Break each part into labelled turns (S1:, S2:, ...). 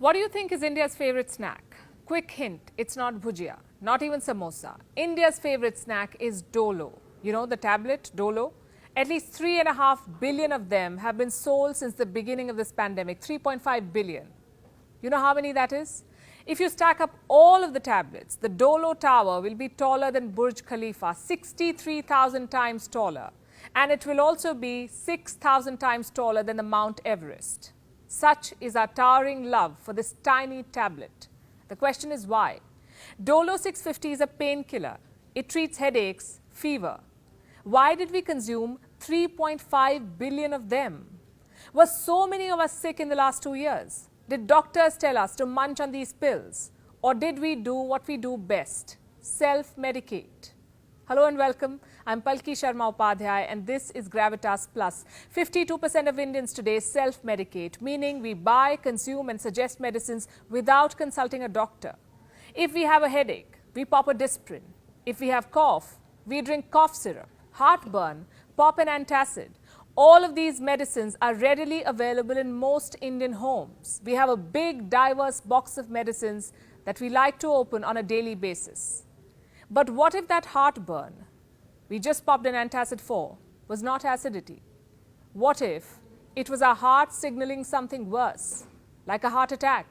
S1: What do you think is India's favorite snack? Quick hint, it's not bhujia, not even samosa. India's favorite snack is Dolo. You know the tablet, Dolo? At least 3.5 billion of them have been sold since the beginning of this pandemic, 3.5 billion. You know how many that is? If you stack up all of the tablets, the Dolo Tower will be taller than Burj Khalifa, 63,000 times taller. And it will also be 6,000 times taller than the Mount Everest. Such is our towering love for this tiny tablet. The question is why? Dolo 650 is a painkiller. It treats headaches, fever. Why did we consume 3.5 billion of them? Were so many of us sick in the last 2 years? Did doctors tell us to munch on these pills? Or did we do what we do best? Self-medicate. Hello and welcome. I'm Palki Sharma Upadhyay and this is Gravitas Plus. 52% of Indians today self-medicate, meaning we buy, consume and suggest medicines without consulting a doctor. If we have a headache, we pop a Disprin. If we have cough, we drink cough syrup. Heartburn, pop an antacid. All of these medicines are readily available in most Indian homes. We have a big, diverse box of medicines that we like to open on a daily basis. But what if that heartburn we just popped an antacid for was not acidity? What if it was our heart signaling something worse, like a heart attack?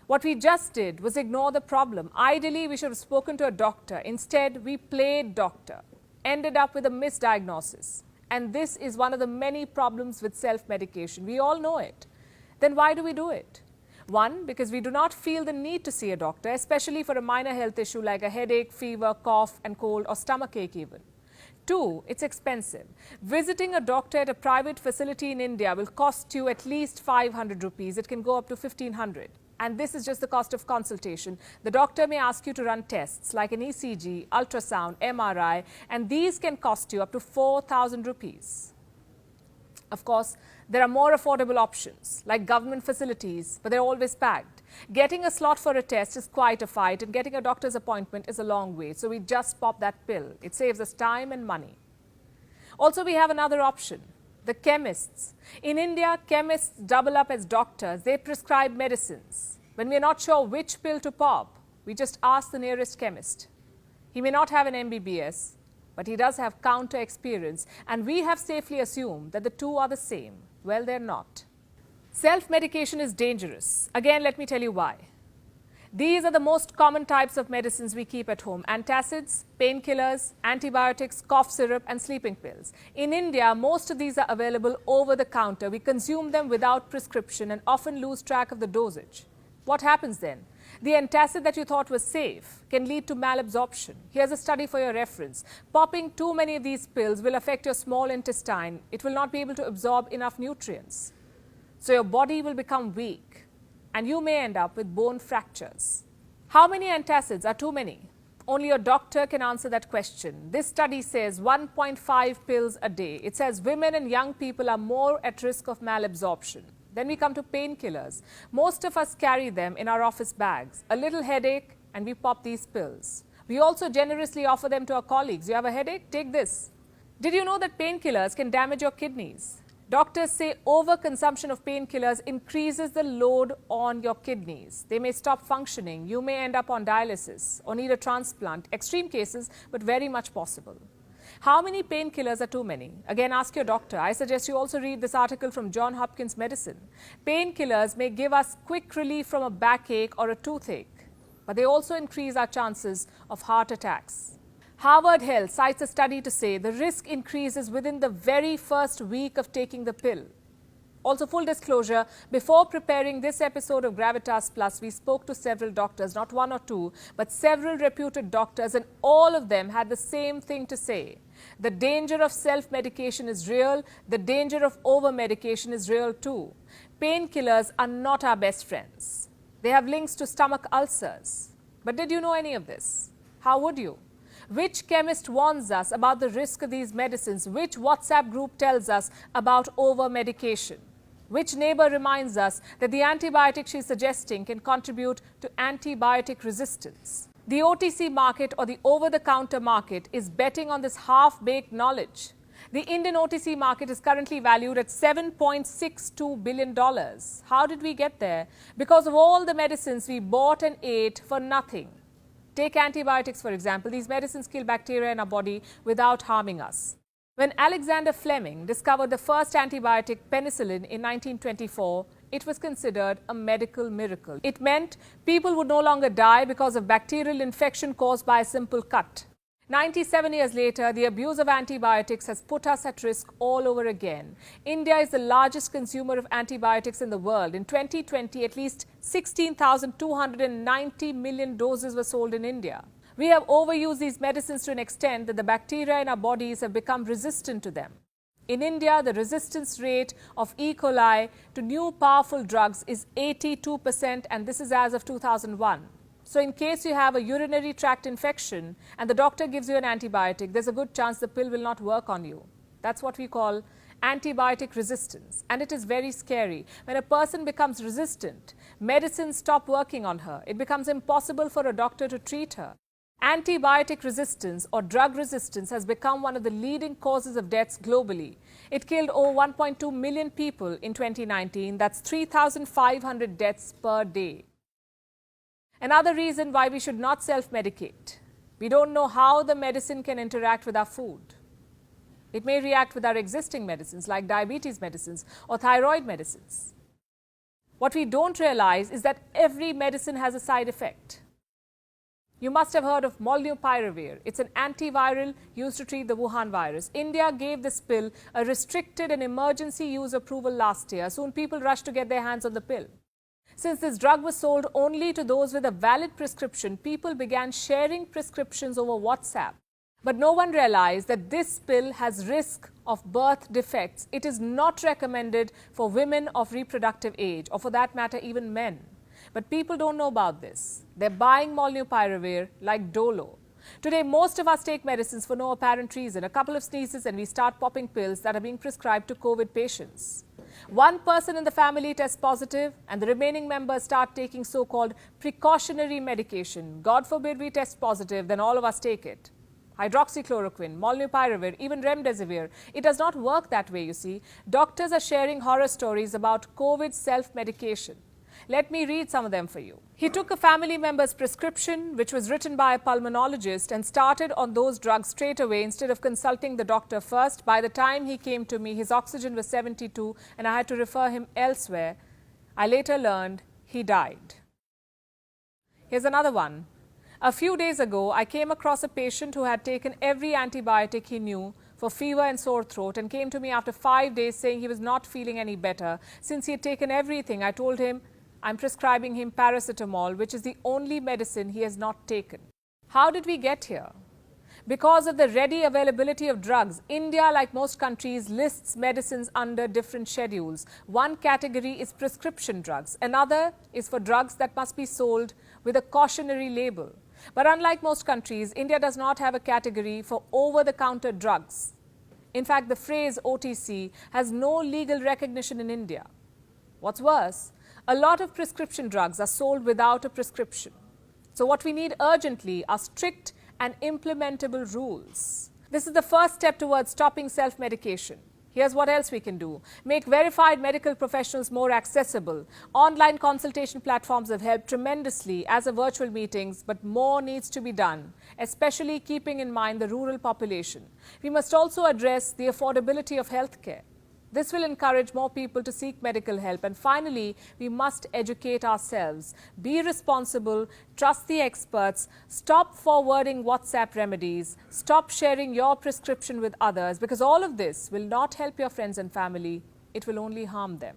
S1: What we just did was ignore the problem. Ideally, we should have spoken to a doctor. Instead, we played doctor, ended up with a misdiagnosis. And this is one of the many problems with self-medication. We all know it. Then why do we do it? One, because we do not feel the need to see a doctor, especially for a minor health issue like a headache, fever, cough and cold or stomachache even. Two, it's expensive. Visiting a doctor at a private facility in India will cost you at least 500 rupees. It can go up to 1500. And this is just the cost of consultation. The doctor may ask you to run tests like an ECG, ultrasound, MRI, and these can cost you up to 4,000 rupees. Of course, there are more affordable options like government facilities, but they're always packed. Getting a slot for a test is quite a fight and getting a doctor's appointment is a long way. So we just pop that pill. It saves us time and money. Also, we have another option. The chemists. In India, chemists double up as doctors. They prescribe medicines. When we are not sure which pill to pop, we just ask the nearest chemist. He may not have an MBBS, but he does have counter experience, and we have safely assumed that the two are the same. Well, they're not. Self-medication is dangerous. Again, let me tell you why. These are the most common types of medicines we keep at home: antacids, painkillers, antibiotics, cough syrup and sleeping pills. In India, most of these are available over the counter. We consume them without prescription and often lose track of the dosage. What happens then? The antacid that you thought was safe can lead to malabsorption. Here's a study for your reference. Popping too many of these pills will affect your small intestine. It will not be able to absorb enough nutrients. So your body will become weak and you may end up with bone fractures. How many antacids are too many? Only your doctor can answer that question. This study says 1.5 pills a day. It says women and young people are more at risk of malabsorption. Then we come to painkillers. Most of us carry them in our office bags. A little headache and we pop these pills. We also generously offer them to our colleagues. You have a headache? Take this. Did you know that painkillers can damage your kidneys? Doctors say overconsumption of painkillers increases the load on your kidneys. They may stop functioning. You may end up on dialysis or need a transplant. Extreme cases, but very much possible. How many painkillers are too many? Again, ask your doctor. I suggest you also read this article from Johns Hopkins Medicine. Painkillers may give us quick relief from a backache or a toothache, but they also increase our chances of heart attacks. Harvard Health cites a study to say the risk increases within the very first week of taking the pill. Also, full disclosure, before preparing this episode of Gravitas Plus, we spoke to several doctors, not one or two, but several reputed doctors, and all of them had the same thing to say. The danger of self-medication is real. The danger of over-medication is real too. Painkillers are not our best friends. They have links to stomach ulcers. But did you know any of this? How would you? Which chemist warns us about the risk of these medicines? Which WhatsApp group tells us about over-medication? Which neighbor reminds us that the antibiotic she's suggesting can contribute to antibiotic resistance? The OTC market or the over-the-counter market is betting on this half-baked knowledge. The Indian OTC market is currently valued at $7.62 billion. How did we get there? Because of all the medicines we bought and ate for nothing. Take antibiotics, for example. These medicines kill bacteria in our body without harming us. When Alexander Fleming discovered the first antibiotic, penicillin, in 1924, it was considered a medical miracle. It meant people would no longer die because of bacterial infection caused by a simple cut. 97 years later, the abuse of antibiotics has put us at risk all over again. India is the largest consumer of antibiotics in the world. In 2020, at least 16,290 million doses were sold in India. We have overused these medicines to an extent that the bacteria in our bodies have become resistant to them. In India, the resistance rate of E. coli to new powerful drugs is 82%, and this is as of 2001. So in case you have a urinary tract infection and the doctor gives you an antibiotic, there's a good chance the pill will not work on you. That's what we call antibiotic resistance, and it is very scary. When a person becomes resistant, medicines stop working on her. It becomes impossible for a doctor to treat her. Antibiotic resistance or drug resistance has become one of the leading causes of deaths globally. It killed over 1.2 million people in 2019. That's 3,500 deaths per day. Another reason why we should not self-medicate. We don't know how the medicine can interact with our food. It may react with our existing medicines like diabetes medicines or thyroid medicines. What we don't realize is that every medicine has a side effect. You must have heard of molnupiravir. It's an antiviral used to treat the Wuhan virus. India gave this pill a restricted and emergency use approval last year. Soon people rushed to get their hands on the pill. Since this drug was sold only to those with a valid prescription, people began sharing prescriptions over WhatsApp. But no one realized that this pill has risk of birth defects. It is not recommended for women of reproductive age, or for that matter, even men. But people don't know about this. They're buying molnupiravir like Dolo. Today, most of us take medicines for no apparent reason. A couple of sneezes and we start popping pills that are being prescribed to COVID patients. One person in the family tests positive and the remaining members start taking so-called precautionary medication. God forbid we test positive, then all of us take it. Hydroxychloroquine, molnupiravir, even remdesivir. It does not work that way, you see. Doctors are sharing horror stories about COVID self-medication. Let me read some of them for you. He took a family member's prescription, which was written by a pulmonologist, and started on those drugs straight away instead of consulting the doctor first. By the time he came to me, his oxygen was 72 and I had to refer him elsewhere. I later learned he died. Here's another one. A few days ago, I came across a patient who had taken every antibiotic he knew for fever and sore throat and came to me after 5 days saying he was not feeling any better. Since he had taken everything, I told him I'm prescribing him paracetamol, which is the only medicine he has not taken. How did we get here? Because of the ready availability of drugs, India, like most countries, lists medicines under different schedules. One category is prescription drugs. Another is for drugs that must be sold with a cautionary label. But unlike most countries, India does not have a category for over-the-counter drugs. In fact, the phrase OTC has no legal recognition in India. What's worse, a lot of prescription drugs are sold without a prescription. So what we need urgently are strict and implementable rules. This is the first step towards stopping self-medication. Here's what else we can do. Make verified medical professionals more accessible. Online consultation platforms have helped tremendously, as have virtual meetings, but more needs to be done, especially keeping in mind the rural population. We must also address the affordability of healthcare. This will encourage more people to seek medical help. And finally, we must educate ourselves. Be responsible, trust the experts, stop forwarding WhatsApp remedies, stop sharing your prescription with others, because all of this will not help your friends and family. It will only harm them.